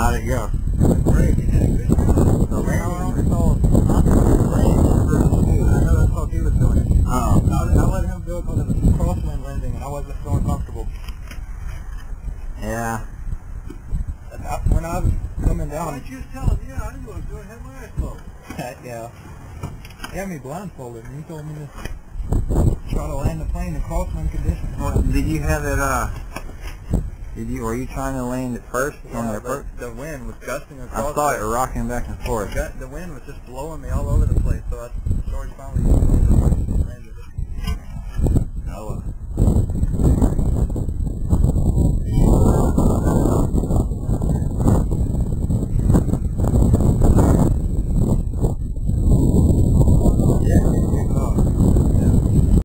How'd it go? Great. You had a good job. The landing. I know that's what he was doing. Oh. I let him do it because it was a crosswind landing and I wasn't feeling comfortable. Yeah. When I was coming down... Why didn't you tell him? Yeah, I knew I was doing. Had my eyes closed. Yeah. He had me blindfolded and he told me to try to land the plane in crosswind conditions. Well, did you have it, were you trying to land it first on the approach? The wind was gusting across. I saw it rocking back and forth. The wind was just blowing me all over the place, so George finally landed it. Oh.